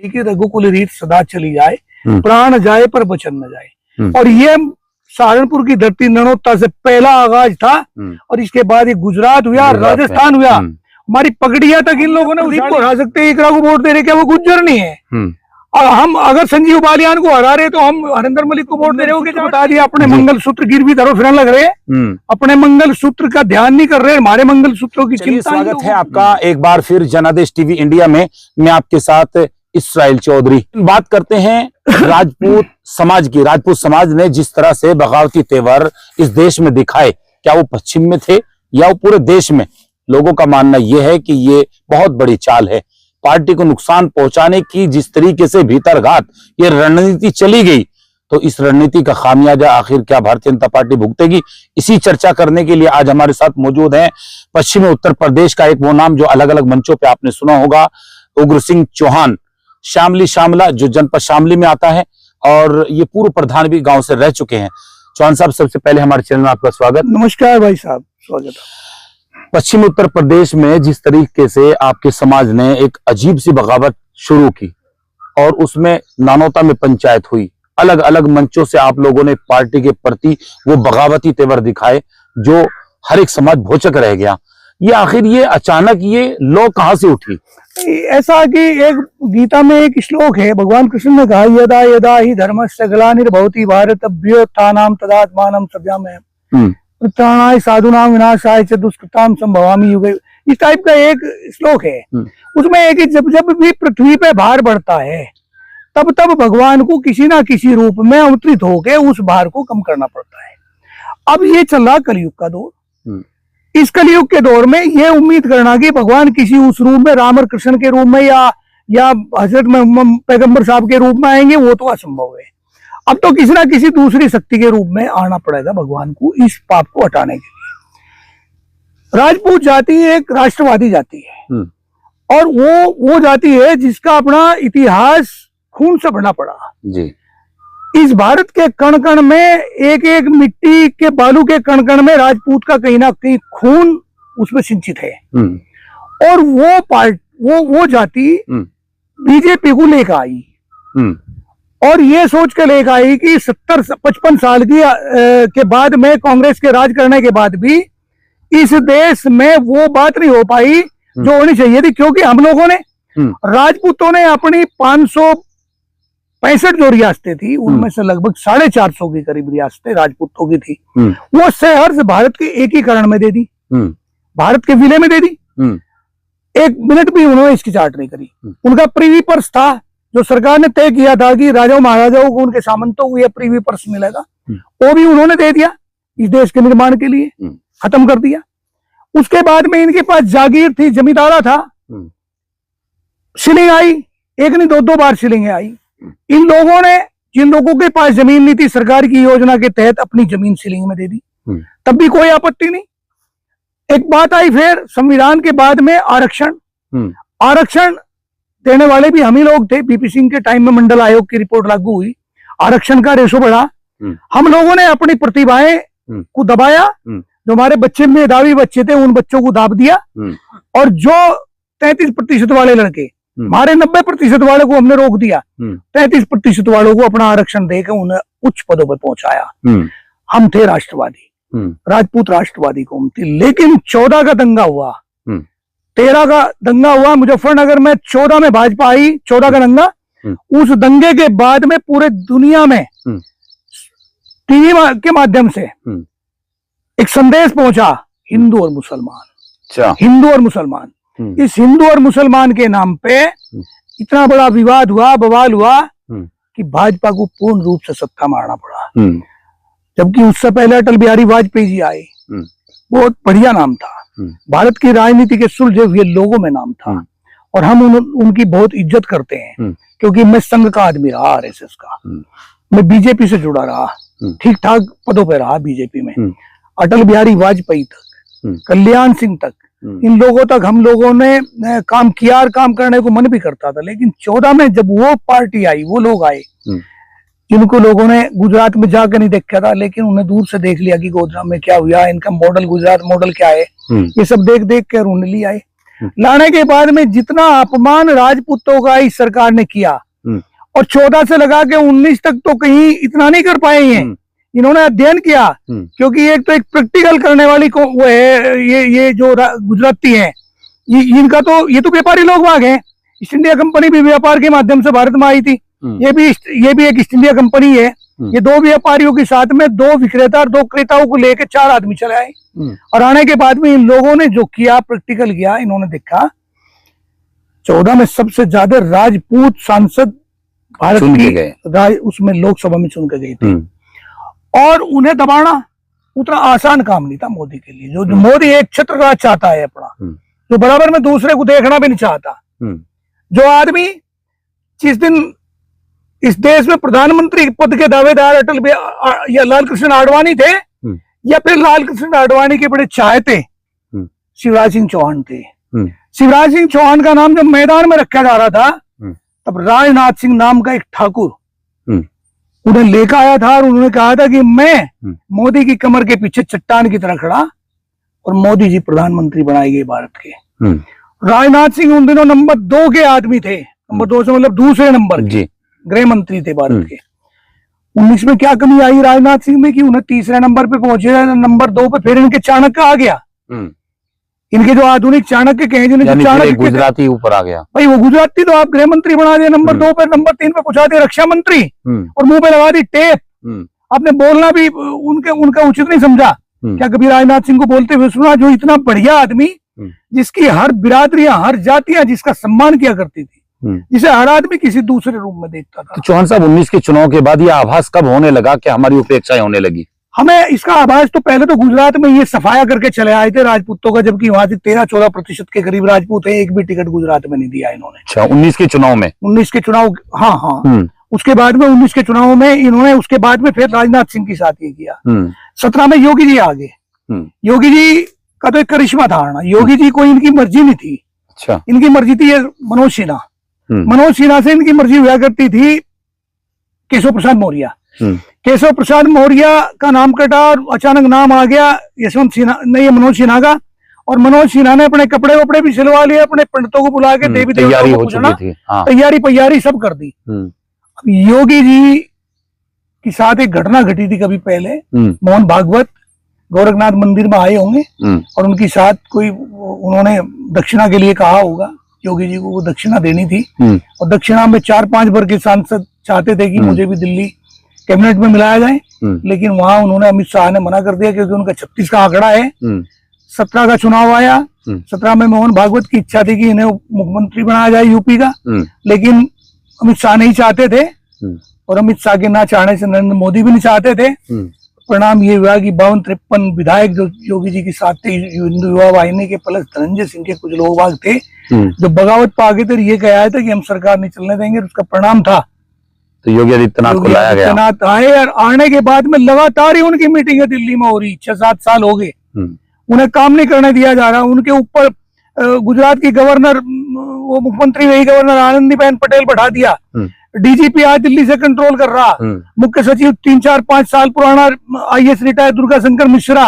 कि रघुकुल रीत सदा चली जाए, प्राण जाए पर वचन न जाए। और ये सहारनपुर की धरती ननौता से पहला आगाज था और इसके बाद ये गुजरात हुआ, राजस्थान हुआ, हमारी पगड़िया तक इन लोगों ने हरा सकते। इकरा को वोट दे रहे, क्या वो गुज्जर नहीं है? और हम अगर संजीव बालियान को हरा रहे तो हम हरिंदर मलिक को वोट दे रहे हो कि बता दिया अपने मंगलसूत्र गिरवी धरो फिर लग रहे, अपने मंगलसूत्र का ध्यान नहीं कर रहे, हमारे मंगलसूत्रों की चिंता। स्वागत है आपका एक बार फिर जनादेश टीवी इंडिया में। मैं आपके साथ इसराइल चौधरी। बात करते हैं राजपूत समाज की। राजपूत समाज ने जिस तरह से बगावती तेवर इस देश में दिखाए, क्या वो पश्चिम में थे या वो पूरे देश में? लोगों का मानना यह है कि ये बहुत बड़ी चाल है। पार्टी को नुकसान पहुंचाने की जिस तरीके से भीतरघात ये रणनीति चली गई, तो इस रणनीति का खामियाजा आखिर क्या भारतीय जनता पार्टी भुगतेगी? इसी चर्चा करने के लिए आज हमारे साथ मौजूद हैं पश्चिमी उत्तर प्रदेश का एक वो नाम जो अलग अलग मंचों पे आपने सुना होगा, उग्र सिंह चौहान, शामली शामला जो जनपद शामली में आता है, और ये पूर्व प्रधान भी गांव से रह चुके हैं। चौहान साहब, सबसे पहले हमारे चैनल में आपका स्वागत। नमस्कार भाई साहब, स्वागत है। पश्चिमी उत्तर प्रदेश में जिस तरीके से आपके समाज ने एक अजीब सी बगावत शुरू की और उसमें नानौता में पंचायत हुई, अलग अलग मंचों से आप लोगों ने पार्टी के प्रति वो बगावती तेवर दिखाए जो हर एक समाज भौचक रह गया। ये आखिर ये अचानक ये लौ कहां से उठी? ऐसा कि एक गीता में एक श्लोक है, भगवान कृष्ण ने कहा, यदा यदा ही धर्मस्य ग्लानिर्भवति भारत अभ्युत्थानं तदात्मानं सृजाम्यहम् उत्थानाय साधूनां विनाशाय च दुष्कृतां संभवामि युगे। इस टाइप का एक श्लोक है। उसमें एक जब जब भी पृथ्वी पे भार बढ़ता है तब तब भगवान को किसी ना किसी रूप में अवतरित होकर उस भार को कम करना पड़ता है। अब ये चल रहा कलयुग का दौर। इस कलयुग के दौर में ये उम्मीद करना कि भगवान किसी उस रूप में राम और कृष्ण के रूप में या हजरत पैगंबर साहब के रूप में आएंगे, वो तो असंभव है। अब तो किसी ना किसी दूसरी शक्ति के रूप में आना पड़ेगा भगवान को इस पाप को हटाने के लिए। राजपूत जाति एक राष्ट्रवादी जाति है और वो जाति है जिसका अपना इतिहास खून से भरना पड़ा जी। इस भारत के कण कण में, एक एक मिट्टी के बालू के कण कण में राजपूत का कहीं ना कहीं खून उसमें सिंचित है। और वो जाति बीजेपी को लेकर आई और ये सोच के लेकर आई कि 70-55 साल के बाद में, कांग्रेस के राज करने के बाद भी इस देश में वो बात नहीं हो पाई जो होनी चाहिए थी, क्योंकि हम लोगों ने, राजपूतों ने अपनी 565 जो रियासतें थी उनमें से लगभग 450 के करीब रियासतें राजपूतों की थी, वो सहर्ष भारत के एकीकरण में दे दी, भारत के विलय में दे दी। एक मिनट भी उन्होंने इसकी चाट नहीं करी। उनका प्रीवी पर्स था जो सरकार ने तय किया था कि राजाओं महाराजाओं को, उनके सामंतों को यह प्रीवी पर्स मिलेगा, वो भी उन्होंने दे दिया इस देश के निर्माण के लिए, खत्म कर दिया। उसके बाद में इनके पास जागीर थी, जमींदारा था, शिलिंग आई, एक नहीं दो बार शिलिंग आई। इन लोगों ने, जिन लोगों के पास जमीन नहीं थी, सरकार की योजना के तहत अपनी जमीन शिलिंग में दे दी, तब भी कोई आपत्ति नहीं। एक बात आई फिर संविधान के बाद में आरक्षण देने वाले भी हम ही लोग थे। बीपी सिंह के टाइम में मंडल आयोग की रिपोर्ट लागू हुई, आरक्षण का रेशो बढ़ा। हम लोगों ने अपनी प्रतिभाएं को दबाया, जो हमारे बच्चे मेधावी बच्चे थे उन बच्चों को दाब दिया, और जो 33% वाले लड़के, हमारे 90% वाले को हमने रोक दिया, 33% वालों को अपना आरक्षण देकर उन्हें उच्च पदों पर पहुंचाया। हम थे राष्ट्रवादी, राजपूत राष्ट्रवादी कौम थी। लेकिन 14 का दंगा हुआ, 13 का दंगा हुआ मुजफ्फरनगर में, 14 में भाजपा आई, 14 का दंगा। उस दंगे के बाद में पूरे दुनिया में टीवी के माध्यम से एक संदेश पहुंचा, हिंदू और मुसलमान, हिंदू और मुसलमान। इस हिंदू और मुसलमान के नाम पे इतना बड़ा विवाद हुआ, बवाल हुआ कि भाजपा को पूर्ण रूप से सत्ता मारना पड़ा। जबकि उससे पहले अटल बिहारी वाजपेयी जी आए, बहुत बढ़िया नाम था, भारत की राजनीति के सुलझे हुए लोगों में नाम था, और हम उनकी बहुत इज्जत करते हैं, क्योंकि मैं संघ का आदमी रहा, आरएसएस का, मैं बीजेपी से जुड़ा रहा, ठीक ठाक पदों पे रहा बीजेपी में, अटल बिहारी वाजपेयी तक, कल्याण सिंह तक, इन लोगों तक हम लोगों ने काम किया और काम करने को मन भी करता था। लेकिन 14 में जब वो पार्टी आई, वो लोग आए जिनको लोगों ने गुजरात में जाकर नहीं देखा था, लेकिन उन्हें दूर से देख लिया कि गोधरा में क्या हुआ, इनका मॉडल, गुजरात मॉडल क्या है, ये सब देख देख कर उन्हें ले आए। लाने के बाद में जितना अपमान राजपूतों का इस सरकार ने किया, और 14 से लगा के 19 तक तो कहीं इतना नहीं कर पाए हैं। इन्होंने अध्ययन किया, क्योंकि एक तो एक प्रैक्टिकल करने वाली को वो है, ये जो गुजराती हैं, इनका तो ये तो व्यापारी लोग वहां गए। ईस्ट इंडिया कंपनी भी व्यापार के माध्यम से भारत में आई थी, ये भी एक ईस्ट इंडिया कंपनी है। ये 2 व्यापारियों के साथ में 2 विक्रेता और 2 क्रेताओं को लेकर 4 आदमी चले आए, और आने के बाद में इन लोगों ने जो किया, प्रैक्टिकल किया। इन्होंने देखा 14 में सबसे ज्यादा राजपूत सांसद भारत की उसमें लोकसभा में चुन के गए थे, और उन्हें दबाना उतना आसान काम नहीं था मोदी के लिए। जो मोदी एक छत्रराज चाहता है अपना, जो बराबर में दूसरे को देखना भी नहीं चाहता। जो आदमी जिस दिन इस देश में प्रधानमंत्री पद के दावेदार अटल या लाल कृष्ण आडवाणी थे, या फिर लाल कृष्ण आडवाणी के बड़े चाहते शिवराज सिंह चौहान थे। शिवराज सिंह चौहान का नाम जब मैदान में रखा जा रहा था, तब राजनाथ सिंह नाम का एक ठाकुर उन्हें लेकर आया था, और उन्होंने कहा था कि मैं मोदी की कमर के पीछे चट्टान की तरह खड़ा, और मोदी जी प्रधानमंत्री बनाए गए भारत के। राजनाथ सिंह उन दिनों नंबर 2 के आदमी थे, नंबर 2 से मतलब दूसरे नंबर के गृह मंत्री थे भारत के। 19 में क्या कमी आई राजनाथ सिंह में कि उन्हें तीसरे नंबर पे पहुंचे, नंबर 2 पे फिर इनके चाणक्य आ गया। इनके जो आधुनिक चाणक्य कहे, जिन्हें चाणक्य गुजराती ऊपर आ गया भाई, वो गुजराती तो आप गृह मंत्री बना दिए, नंबर 2 पे, नंबर 3 पे पहुंचा दिए रक्षा मंत्री, और मुंह पे लगा दी टेप। आपने बोलना भी उनका उचित नहीं समझा। क्या कभी राजनाथ सिंह को बोलते हुए सुना? जो इतना बढ़िया आदमी, जिसकी हर बिरादरियां, हर जातियां जिसका सम्मान किया करती थी, जिसे हर आदमी किसी दूसरे रूप में देखता था। तो चौहान साहब, 19 के चुनाव के बाद यह आभास कब होने लगा कि हमारी उपेक्षाएं होने लगी? हमें इसका आभास तो पहले तो गुजरात में ये सफाया करके चले आए थे राजपूतों का, जबकि वहां से 13-14% के करीब राजपूत है। एक भी टिकट गुजरात में नहीं दिया इन्होंने। अच्छा, 19 के चुनाव में? 19 के चुनाव, हाँ। उसके बाद में 19 के चुनाव में इन्होंने, उसके बाद में फिर राजनाथ सिंह के साथ ये किया। 17 में योगी जी आ गए। योगी जी का तो एक करिश्मा था आना। योगी जी को इनकी मर्जी नहीं थी। अच्छा। इनकी मर्जी थी मनोज सिन्हा। मनोज सिन्हा से इनकी मर्जी हुआ करती थी केशव प्रसाद मौर्य। केशव प्रसाद मौर्य का नाम कटा, और अचानक नाम आ गया यशवंत सिन्हा, नहीं, मनोज सिन्हा का। और मनोज सिन्हा ने अपने कपड़े वपड़े भी सिलवा लिए, अपने पंडितों को बुला के देवी देवताओं को पूछना, तैयारी सब कर दी। अब योगी जी के साथ एक घटना घटी थी कभी पहले। मोहन भागवत गोरखनाथ मंदिर में आए होंगे, और उनके साथ कोई, उन्होंने दक्षिणा के लिए कहा होगा योगी जी को, वो दक्षिणा देनी थी। और दक्षिणा में 4-5 वर्ग के सांसद चाहते थे कि मुझे भी दिल्ली कैबिनेट में मिलाया जाए, लेकिन वहां उन्होंने, अमित शाह ने मना कर दिया, क्योंकि उनका 36 का आंकड़ा है। 17 का चुनाव आया। 17 में मोहन भागवत की इच्छा थी कि इन्हें मुख्यमंत्री बनाया जाए यूपी का, लेकिन अमित शाह नहीं चाहते थे, और अमित शाह के ना चाहने से नरेंद्र मोदी भी नहीं चाहते थे। परिणाम ये हुआ कि 52-53 विधायक जो योगी जी के साथ थे, हिंदू युवा वाहिनी के प्लस धनंजय सिंह के कुछ लोग थे, जो बगावत पा गए थे। ये कहा था कि हम सरकार नहीं चलने देंगे। उसका परिणाम था तो योगी आदित्यनाथ को लाया गया। आदित्यनाथ आए, और आने के बाद में लगातार ही उनकी मीटिंगें दिल्ली में हो रही। 6-7 साल हो गए, उन्हें काम नहीं करने दिया जा रहा। उनके ऊपर गुजरात की गवर्नर, वो मुख्यमंत्री रही गवर्नर आनंदीबेन पटेल, बैठा दिया। डीजीपी आज दिल्ली से कंट्रोल कर रहा। मुख्य सचिव 3-4-5 साल पुराना IAS रिटायर्ड दुर्गा शंकर मिश्रा,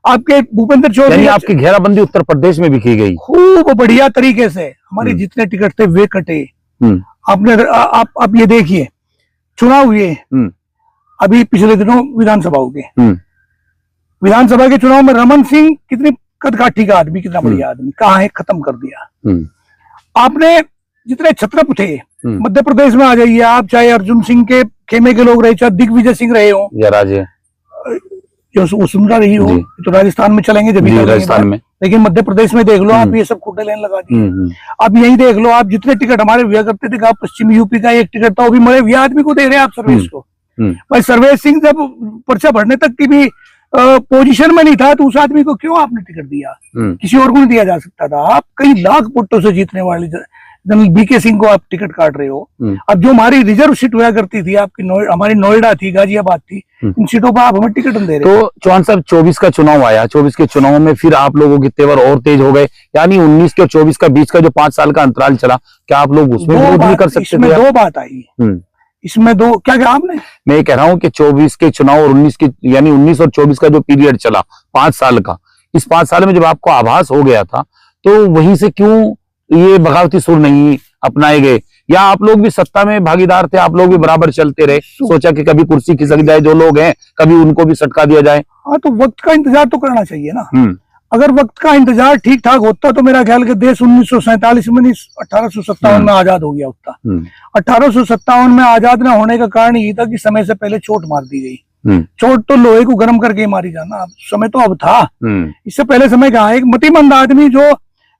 आपके भूपेंद्र चौधरी। आपकी घेराबंदी उत्तर प्रदेश में भी की गई खूब बढ़िया तरीके से। हमारे जितने टिकट थे वे कटे। आपने आप ये देखिए, चुनाव हुए अभी पिछले दिनों विधानसभा के, विधानसभा के चुनाव में रमन सिंह कितनी कदकाठी का आदमी, कितना बढ़िया आदमी, कहाँ है, खत्म कर दिया। आपने जितने छत्रप थे मध्य प्रदेश में आ जाइए आप, चाहे अर्जुन सिंह के खेमे के लोग रहे, चाहे दिग्विजय सिंह रहे हो, या राजे जो वसुंधरा रही हो, तो राजस्थान में चलेंगे जब राजस्थान में, लेकिन मध्य प्रदेश में देख लो आप, ये सब खुटे लेने लगा दिए। अब यही देख लो आप, जितने टिकट हमारे हुआ करते थे, पश्चिमी यूपी का एक टिकट था, वो भी मरे हुए आदमी को दे रहे हैं आप, सर्वेश को। भाई सर्वेश सिंह जब पर्चा भरने तक की भी पोजीशन में नहीं था, तो उस आदमी को क्यों आपने टिकट दिया? किसी और को नहीं दिया जा सकता था। आप कई लाख वोटों से जीतने वाले जनरल BK सिंह को आप टिकट काट रहे हो। अब जो हमारी रिजर्व सीट हुआ करती थी आपकी, हमारी नोएडा थी, गाजियाबाद थी, इन सीटों पर आप हमें टिकट दे रहे हो। तो चौहान साहब, 24 का चुनाव आया, 24 के चुनाव में फिर आप लोगों के तेवर और तेज हो गए, यानी 19 के 24 का बीच का जो 5 साल का अंतराल चला, क्या आप लोग उसमें विरोध नहीं कर सकते? इसमें दो बात आई, इसमें दो, क्या कहा आपने? मैं ये कह रहा हूँ कि 24 के चुनाव और 19 के, यानी 19 और 24 का जो पीरियड चला 5 साल का, इस 5 साल में जब आपको आभास हो गया था, तो वहीं से क्यों ये बगावती सुर नहीं अपनाए गए? या आप लोग भी सत्ता में भागीदार थे, आप लोग भी बराबर चलते रहे, सोचा कि कभी कुर्सी खिसक जाए, जो लोग हैं कभी उनको भी सटका दिया जाए? हाँ, तो वक्त का इंतजार तो करना चाहिए ना। अगर वक्त का इंतजार ठीक ठाक होता तो मेरा ख्याल कि देश 1947 में नहीं 1857 में आजाद हो गया होता। 1857 में आजाद न होने का कारण ये था कि समय से पहले चोट मार दी गई। चोट तो लोहे को गर्म करके ही मारी जाना, अब समय तो अब था, इससे पहले समय कहाँ। एक मतिमंद आदमी जो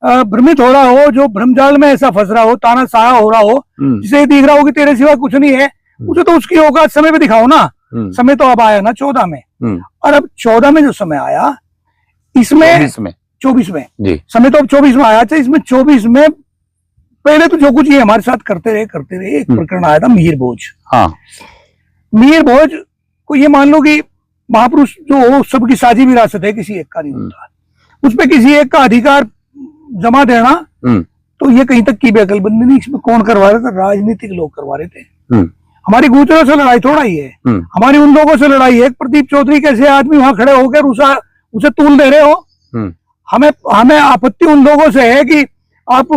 भ्रमित हो रहा हो, जो भ्रमजाल में ऐसा फंस रहा हो, ताना साया हो रहा हो, जिसे ये दिख रहा हो कि तेरे सिवा कुछ नहीं है, उसे तो उसकी औकात समय पे दिखाओ ना। समय तो अब आया ना 14 में, और अब 14 में जो समय आया इसमें 24 में जी। समय तो अब 24 में आया। अच्छा, इसमें 24 में पहले तो जो कुछ ये हमारे साथ करते रहे एक प्रकरण आया था मीर भोज। हाँ, मीर भोज को ये मान लो कि महापुरुष जो हो सबकी साझी विरासत है, किसी एक का नहीं होता, उसमें किसी एक का अधिकार जमा देना तो ये कहीं तक की भी अकलबंदी नहीं। इसमें कौन करवा रहे थे? राजनीतिक लोग करवा रहे थे। हमारी गुजरों से लड़ाई थोड़ा ही है, हमारी उन लोगों से लड़ाई है। प्रदीप चौधरी कैसे आदमी वहां खड़े होकर उसे तूल दे रहे हो। हमें आपत्ति उन लोगों से है कि आप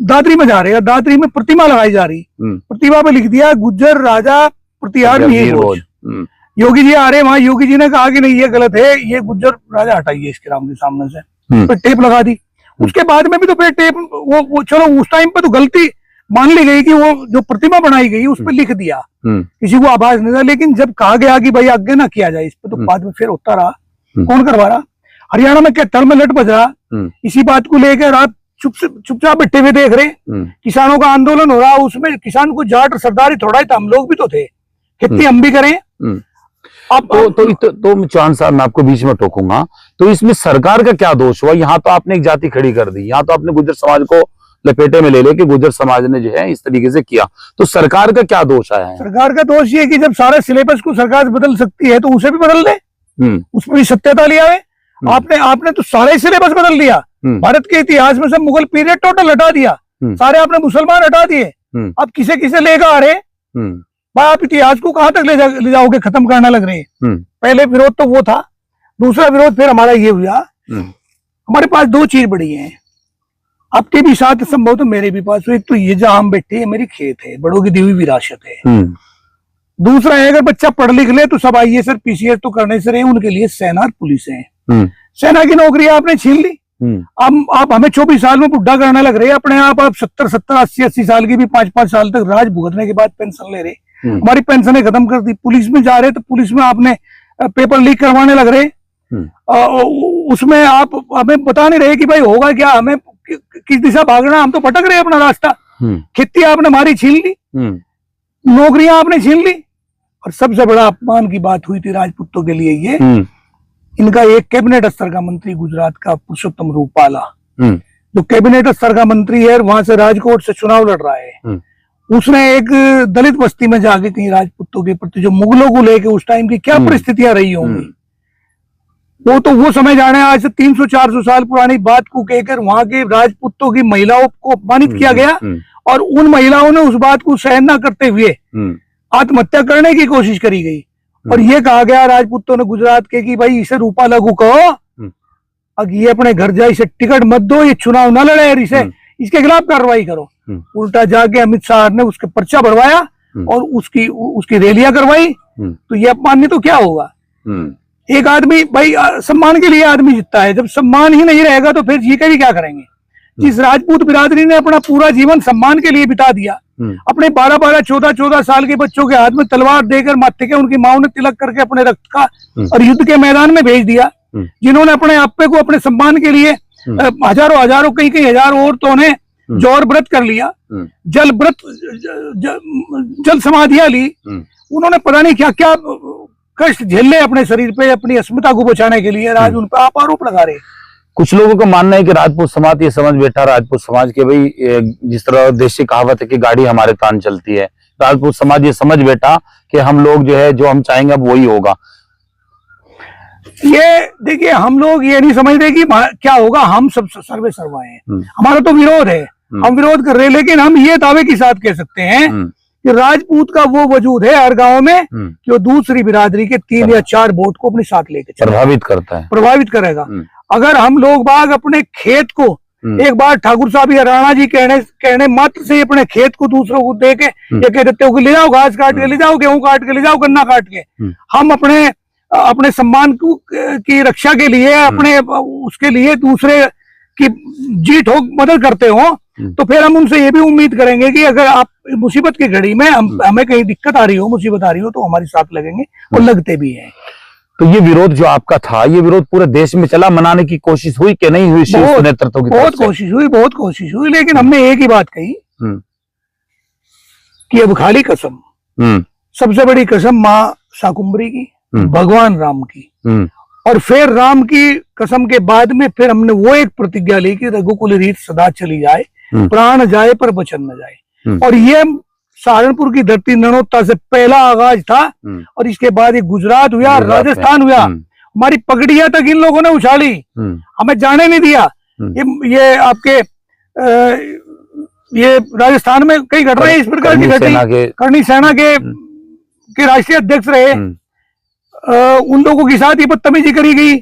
दादरी में जा रहे हैं, दादरी में प्रतिमा लगाई जा रही, प्रतिमा पे लिख दिया गुज्जर राजा प्रतिहार मीर भोज। योगी जी आ रहे, वहां योगी जी ने कहा कि नहीं ये गलत है, ये गुज्जर राजा हटाइए इसके नाम के सामने से, फिर टेप लगा दी। उसके बाद में भी तो फिर टेप वो चलो उस टाइम पे तो गलती मान ली गई कि वो जो प्रतिमा बनाई गई उस पर लिख दिया, किसी को आभास नहीं था। लेकिन जब कहा गया कि भाई आगे ना किया जाए इस पे, तो बाद में फिर होता रहा। कौन करवा रहा? हरियाणा में कैथल में लट बज रहा, इसी बात को लेकर आप चुपचाप बैठे हुए देख रहे। किसानों का आंदोलन हो रहा, उसमें किसान को जाट सरदारी थोड़ा ही था, हम लोग भी तो थे, खेती हम भी करें। अब तो चौहान साहब, मैं आपको बीच में टोकूंगा, तो इसमें सरकार का क्या दोष हुआ? यहाँ तो आपने एक जाति खड़ी कर दी, यहाँ तो आपने गुर्जर समाज को लपेटे में ले ले कि गुर्जर समाज ने जो है इस तरीके से किया, तो सरकार का क्या दोष आया है? सरकार का दोष ये कि जब सारे सिलेबस को सरकार बदल सकती है तो उसे भी बदल दे, उसमें भी सत्यता लिया है। आपने तो सारे सिलेबस बदल दिया, भारत के इतिहास में सब मुगल पीरियड टोटल हटा दिया, सारे आपने मुसलमान हटा दिए। अब किसे किसे लेकर आ रहे भाई? आप इतिहास को कहां तक ले जाओगे? खत्म करना लग रहे हैं। पहले विरोध तो वो था, दूसरा विरोध फिर हमारा ये हुआ। हमारे पास दो चीज बड़ी हैं, आपके भी साथ संभव तो मेरे भी पास। एक तो ये जहां हम बैठे हैं मेरी खेत है, बड़ों की दी हुई विरासत है। दूसरा है अगर बच्चा पढ़ लिख ले तो सब आईएएस और पीसीएस तो करने से रहे, उनके लिए सेना और पुलिस है। सेना की नौकरी आपने छीन ली, अब आप हमें 24 साल में बुढ़ा करने लग रहे अपने आप 70 80 साल की भी 5 साल तक राज भुगतने के बाद पेंशन ले रहे। हमारी पेंशनें खत्म कर दी। पुलिस में जा रहे तो पुलिस में आपने पेपर लीक करवाने लग रहे, उसमें आप हमें बता नहीं रहे कि भाई होगा क्या, हमें किस दिशा भागना, हम तो भटक रहे अपना रास्ता। खेती आपने हमारी छीन ली, नौकरियां आपने छीन ली, और सबसे बड़ा अपमान की बात हुई थी राजपूतों के लिए ये, इनका एक कैबिनेट स्तर का मंत्री गुजरात का पुरुषोत्तम रूपाला, जो कैबिनेट स्तर का मंत्री है, वहां से राजकोट से चुनाव लड़ रहा है। उसने एक दलित बस्ती में जाके कहीं राजपूतों के प्रति जो मुगलों को लेके उस टाइम की क्या परिस्थितियां रही होंगी, वो समय जाने। आज से 300-400 साल पुरानी बात को कहकर वहां के राजपूतों की महिलाओं को अपमानित किया गया, और उन महिलाओं ने उस बात को सहन न करते हुए आत्महत्या करने की कोशिश करी गई। और ये कहा गया राजपूतों ने गुजरात के कि भाई इसे रूपा लागू कहो, अब ये अपने घर जाए, इसे टिकट मत दो, ये चुनाव न लड़े, और इसके खिलाफ कार्रवाई करो। उल्टा जाके अमित शाह ने उसके पर्चा भरवाया और उसकी रैलियां करवाई। तो ये अपमान तो क्या होगा? एक आदमी भाई सम्मान के लिए आदमी जीतता है, जब सम्मान ही नहीं रहेगा तो फिर जी के भी क्या करेंगे? जिस राजपूत बिरादरी ने अपना पूरा जीवन सम्मान के लिए बिता दिया, अपने 12-12, 14-14 साल के बच्चों के हाथ में तलवार देकर माथे के उनकी माओ ने तिलक करके अपने रक्त का और युद्ध के मैदान में भेज दिया, जिन्होंने अपने आपे को अपने सम्मान के लिए हजारों कई हजारों औरतों ने जौहर व्रत कर लिया, जल व्रत, जल समाधियां ली, उन्होंने पता नहीं क्या क्या कष्ट झेले अपने शरीर पे अपनी अस्मिता को बचाने के लिए। आज उन पर आप आरोप लगा रहे। कुछ लोगों का मानना है कि राजपूत समाज ये समझ बैठा, राजपूत समाज के भाई जिस तरह देश की कहावत है कि गाड़ी हमारे तान चलती है, राजपूत समाज ये समझ बैठा कि हम लोग जो है जो हम चाहेंगे अब वही होगा। ये देखिए, हम लोग ये नहीं समझते कि क्या होगा, हम सब सर्वे सर्वा हैं, हमारा तो विरोध है, हम विरोध कर रहे हैं। लेकिन हम ये दावे के साथ कह सकते हैं कि राजपूत का वो वजूद है हर गांव में कि वो दूसरी बिरादरी के 3 या 4 वोट को अपने साथ लेकर प्रभावित करता है, प्रभावित करेगा। अगर हम लोग बाग अपने खेत को एक बार ठाकुर साहब या राणा जी कहने मात्र से अपने खेत को दूसरों को दे के ये कह देते हो कि ले जाओ घास काट के ले जाओ, गेहूं काट के ले जाओ, गन्ना काट के, हम अपने सम्मान की रक्षा के लिए अपने उसके लिए दूसरे की जी ठोक मदद करते हो, तो फिर हम उनसे ये भी उम्मीद करेंगे कि अगर आप मुसीबत की घड़ी में हमें कहीं दिक्कत आ रही हो, मुसीबत आ रही हो, तो हमारे साथ लगेंगे और लगते भी हैं। तो ये विरोध जो आपका था, ये विरोध पूरे देश में चला, मनाने की कोशिश हुई कि नहीं हुई? शीर्ष नेतृत्व की बहुत कोशिश हुई, लेकिन हमने एक ही बात कही कि अब खाली कसम, सबसे बड़ी कसम माँ शाकुंभरी की, भगवान राम की, और फिर राम की कसम के बाद में फिर हमने वो एक प्रतिज्ञा ली कि रघुकुल रीत सदा चली जाए, प्राण जाए पर वचन न जाए। और ये सहारनपुर की धरती नरोत्ता से पहला आगाज था, और इसके बाद ये गुजरात हुआ, राजस्थान हुआ, हमारी पगड़ियां तक इन लोगों ने उछाली, हमें जाने नहीं दिया। ये आपके ये राजस्थान में कई घटनाएं इस प्रकार की घटी। करणी सेना के राष्ट्रीय अध्यक्ष रहे, उन लोगों के साथ ये बदतमीजी करी गई।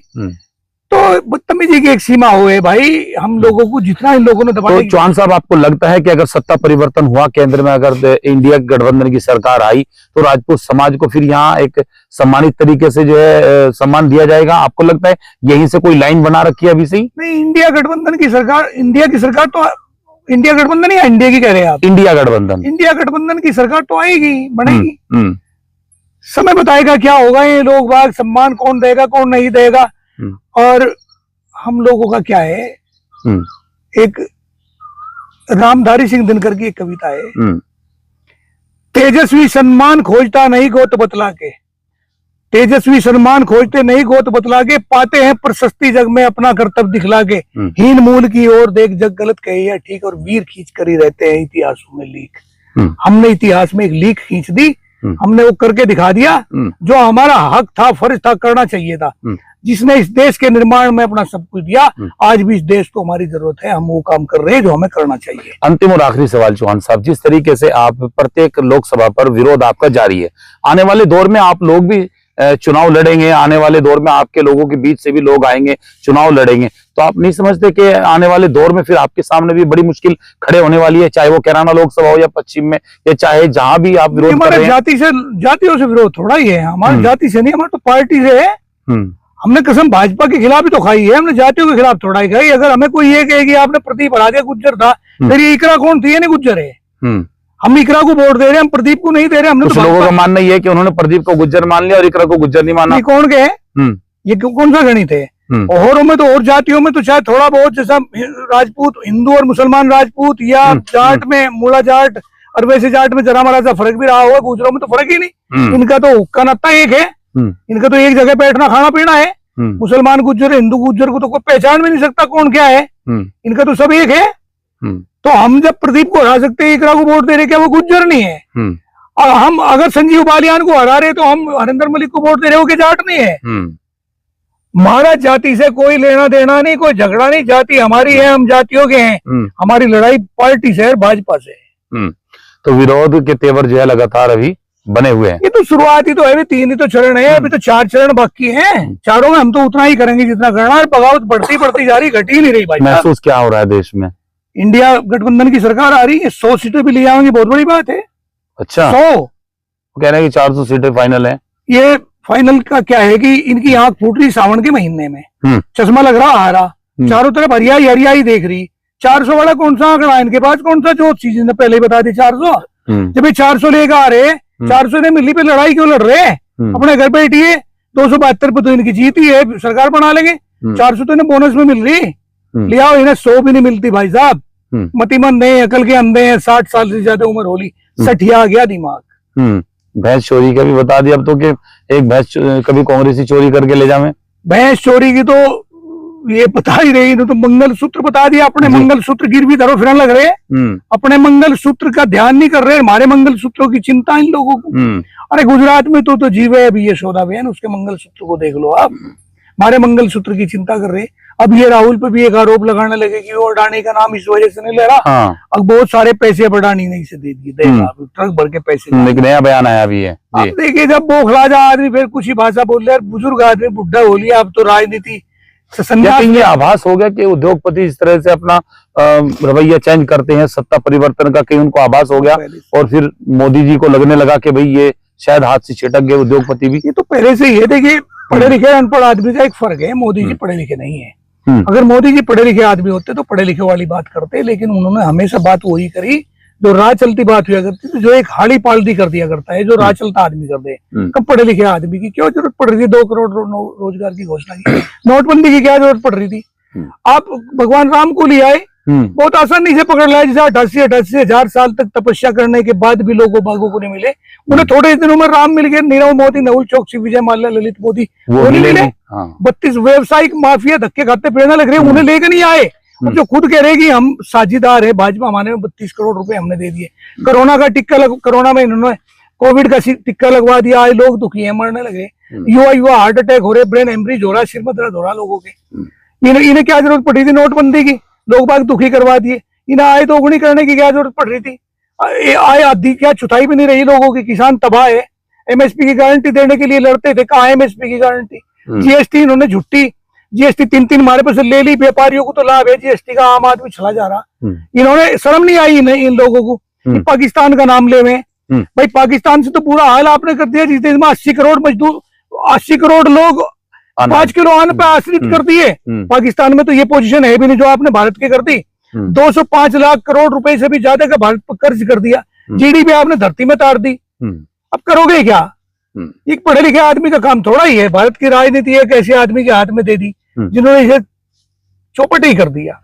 तो बदतमीजी की एक सीमा हुए भाई, हम लोगों को जितना इन लोगों ने दबाया। तो चौहान साहब, आपको लगता है कि अगर सत्ता परिवर्तन हुआ केंद्र में, अगर इंडिया गठबंधन की सरकार आई, तो राजपूत समाज को फिर यहाँ एक सम्मानित तरीके से जो है सम्मान दिया जाएगा? आपको लगता है यहीं से कोई लाइन बना रखी है अभी से ही? नहीं, इंडिया गठबंधन की सरकार तो इंडिया गठबंधन या इंडिया की कह रहे हैं आप? इंडिया गठबंधन की सरकार तो आएगी, बनेगी। समय बताएगा क्या होगा, ये लोग बाग सम्मान कौन देगा कौन नहीं देगा। और हम लोगों का क्या है, एक रामधारी सिंह दिनकर की एक कविता है, तेजस्वी सम्मान खोजता नहीं गोत बतला के, तेजस्वी सम्मान खोजते नहीं गोत बतला के, पाते हैं प्रशस्ति जग में अपना कर्तव्य दिखला के, हीन मूल की ओर देख जग गलत कहे या ठीक, और वीर खींच कर ही रहते हैं इतिहासों में लीक। हमने इतिहास में एक लीक खींच दी, हमने वो करके दिखा दिया जो हमारा हक था, फर्ज था, करना चाहिए था। जिसने इस देश के निर्माण में अपना सब कुछ दिया, आज भी इस देश को हमारी जरूरत है, हम वो काम कर रहे हैं जो हमें करना चाहिए। अंतिम और आखिरी सवाल चौहान साहब, जिस तरीके से आप प्रत्येक लोकसभा पर विरोध आपका जारी है, आने वाले दौर में आप लोग भी चुनाव लड़ेंगे, आने वाले दौर में आपके लोगों के बीच से भी लोग आएंगे, चुनाव लड़ेंगे, तो आप नहीं समझते कि आने वाले दौर में फिर आपके सामने भी बड़ी मुश्किल खड़े होने वाली है, चाहे वो कैराना लोकसभा हो या पश्चिम में, या चाहे जहां भी आप विरोध कर रहे हैं? जातियों से विरोध थोड़ा ही है, हमारी जाति से नहीं, हमारी तो पार्टी से है। हमने कसम भाजपा के खिलाफ ही तो खाई है, हमने जातियों के खिलाफ थोड़ा ही खाई। अगर हमें कोई ये कहे कि आपने प्रदीप हरा दिया, गुज्जर था, फिर ये इकरा कौन थी? ये नहीं गुज्जर है। हम इकरा को वोट दे रहे हैं, हम प्रदीप को नहीं दे रहे। हमने कुछ लोगों का मानना ये है कि उन्होंने प्रदीप को गुज्जर मान लिया और इकरा को गुज्जर नहीं माना। ये कौन के है? ये कौन सा गणित है? औरों में तो, और जातियों में तो शायद थोड़ा बहुत, जैसा राजपूत हिंदू और मुसलमान राजपूत, या जाट में मूला जाट और वैसे जाट में जरा मरा सा फर्क भी रहा होगा, गुजरों में तो फर्क ही नहीं। इनका तो हुक्का नाता एक है, इनका तो एक जगह बैठना खाना पीना है। मुसलमान गुज्जर, हिंदू गुज्जर को तो कोई पहचान भी नहीं सकता कौन क्या है, इनका तो सब एक है। तो हम जब प्रदीप को हरा सकते हैं, इकरा को वोट दे रहे, क्या वो गुज्जर नहीं है? और हम अगर संजीव बालियान को हरा रहे तो हम हरिंदर मलिक को वोट दे रहे हो कि जाट नहीं है? हमारा जाति से कोई लेना देना नहीं, कोई झगड़ा नहीं, जाति हमारी है, हम जातियों के हैं। हमारी लड़ाई पार्टी से है, भाजपा से है। तो विरोध के तेवर जो है लगातार अभी बने हुए हैं। ये तो शुरुआत ही तो है, 3 ही तो चरण है, अभी तो 4 चरण बाकी हैं। चारों में हम तो उतना ही करेंगे जितना करना है। बगावत बढ़ती जा रही, घटी नहीं रही भाई। महसूस क्या हो रहा है देश में? इंडिया गठबंधन की सरकार आ रही है, 100 सीटें भी ले जाएंगे, बहुत बड़ी बात है। अच्छा, 100 कह रहे हैं कि 400 सीटें फाइनल है। ये फाइनल का क्या है कि इनकी आंख फूट रही सावन के महीने में, चश्मा लग रहा हारा, चारों तरफ हरियाई हरियाई देख रही। 400 वाला कौन सा आंकड़ा है इनके पास? कौन सा जो चीज ने पहले ही बता दी 400। जब ये 400 लेकर आ रहे, 400 ने मिली पे लड़ाई क्यों लड़ रहे? अपने घर बैठिए, 272 पे तो इनकी जीत ही है, सरकार बना लेंगे। 400 तो इन्हें बोनस में मिल रही, लिया इन्हें 100 भी नहीं मिलती भाई साहब। मतिमंद नहीं, अकल के अंधे हैं, 60 साल से ज्यादा उम्र होली, सठिया गया दिमाग। भैंस चोरी का भी बता दिया अब तो, कि एक भैंस कभी कांग्रेसी चोरी करके ले जावे। भैंस चोरी की तो ये बता ही रही, तो मंगलसूत्र बता दिया। अपने मंगलसूत्र गिरवी धरो फिर लग रहे, अपने मंगलसूत्र का ध्यान नहीं कर रहे, हमारे मंगलसूत्रों की चिंता इन लोगों को। अरे गुजरात में तो जीवे अभी यशोदा बहन, उसके मंगलसूत्र को देख लो आप, हमारे मंगलसूत्र की चिंता कर रहे। अब ये राहुल पे भी एक आरोप लगाने लगे कि वो अडानी का नाम इस वजह से नहीं ले रहा। अब बहुत सारे पैसे अब अडानी नहीं से दे दिए, ट्रक भर के पैसे। एक नया बयान आया अभी है। देखिए, जब बोखला जा आदमी फिर कुछ ही भाषा बोल रहे, बुजुर्ग आदमी बुढ़ा हो लिया, अब तो राजनीति तो क्या संन्यास कहीं ये आभास हो गया कि उद्योगपति इस तरह से अपना रवैया चेंज करते हैं सत्ता परिवर्तन का, कहीं उनको आभास हो गया और फिर मोदी जी को लगने लगा कि भाई ये शायद हाथ से छिटक गए उद्योगपति भी? ये तो पहले से ही है। देखिए, पढ़े लिखे अनपढ़ आदमी का एक फर्क है। मोदी जी पढ़े लिखे नहीं है। अगर मोदी जी पढ़े लिखे आदमी होते तो पढ़े लिखे वाली बात करते, लेकिन उन्होंने हमेशा बात वही करी जो राह चलती बात हुआ करती थी, जो एक हाड़ी पालती कर दिया करता है, जो राह चलता आदमी कर दे। कब पढ़े लिखे आदमी की क्यों जरूरत पड़ रही थी 2 करोड़ रोजगार की घोषणा की? नोटबंदी की क्या जरूरत पड़ रही थी? आप भगवान राम को ले आए, बहुत आसानी से पकड़ लाए। जैसे 88,000 साल तक तपस्या करने के बाद भी लोगों बागों को नहीं मिले, उन्हें थोड़े दिनों में राम मिल गए। नीरव मोदी, मेहुल चोकसी, विजय माल्या, ललित मोदी वो नहीं मिले। 32 व्यवसायिक माफिया धक्के खाते प्रेरणा लग रहे, उन्हें लेकर नहीं आए। अब जो खुद कह रहे कि हम साझेदार है भाजपा, हमारे में 32 करोड़ रुपए हमने दे दिए। कोरोना का टिक्का कोरोना में इन्होंने कोविड का टिक्का लगवा दिया, आज लोग दुखी है, मरने लगे। युवा हार्ट अटैक हो रहे, ब्रेन हेमरेज हो रहा, सिर में दर्द हो रहा लोगों के। इन्हें क्या जरूरत पड़ी थी नोटबंदी की? लोग बाग दुखी करवा दिए। इन्हें आय दोगुनी करने की क्या जरूरत पड़ रही थी? आय आधी क्या चुथाई भी नहीं रही लोगों की। किसान तबाह है। एमएसपी की गारंटी देने के लिए लड़ते थे, कहाँ एमएसपी की गारंटी? जीएसटी इन्होंने झुट्टी जीएसटी 3 हमारे पास ले ली। व्यापारियों को तो लाभ है जीएसटी का, आम आदमी चला जा रहा। इन्होंने शर्म नहीं आई इन लोगों को कि पाकिस्तान का नाम ले में। भाई पाकिस्तान से तो पूरा हाल आपने कर दिया, जिस देश में 80 करोड़ मजदूर, 80 करोड़ लोग 5 किलो अन्न पे आश्रित कर दिए। पाकिस्तान में तो ये पोजीशन है भी नहीं जो आपने भारत के कर दी। 205 लाख करोड़ रुपए से भी ज्यादा का भारत पर कर्ज कर दिया। जीडीपी आपने धरती में तार दी। अब करोगे क्या? एक पढ़े लिखे आदमी का काम थोड़ा ही है। भारत की राजनीति एक ऐसे आदमी के हाथ में दे दी जिन्होंने इसे चौपट ही कर दिया।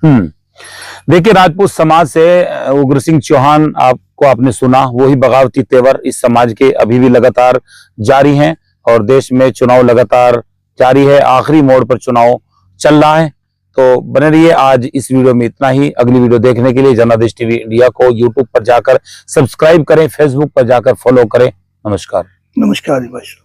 देखिए, राजपूत समाज से उग्र सिंह चौहान आपको आपने सुना, वही बगावती तेवर इस समाज के अभी भी लगातार जारी हैं और देश में चुनाव लगातार जारी है। आखिरी मोड़ पर चुनाव चल रहा है, तो बने रहिए। आज इस वीडियो में इतना ही। अगली वीडियो देखने के लिए जनादेश टीवी इंडिया को यूट्यूब पर जाकर सब्सक्राइब करें, फेसबुक पर जाकर फॉलो करें। नमस्कार। नमस्कार जी भाई।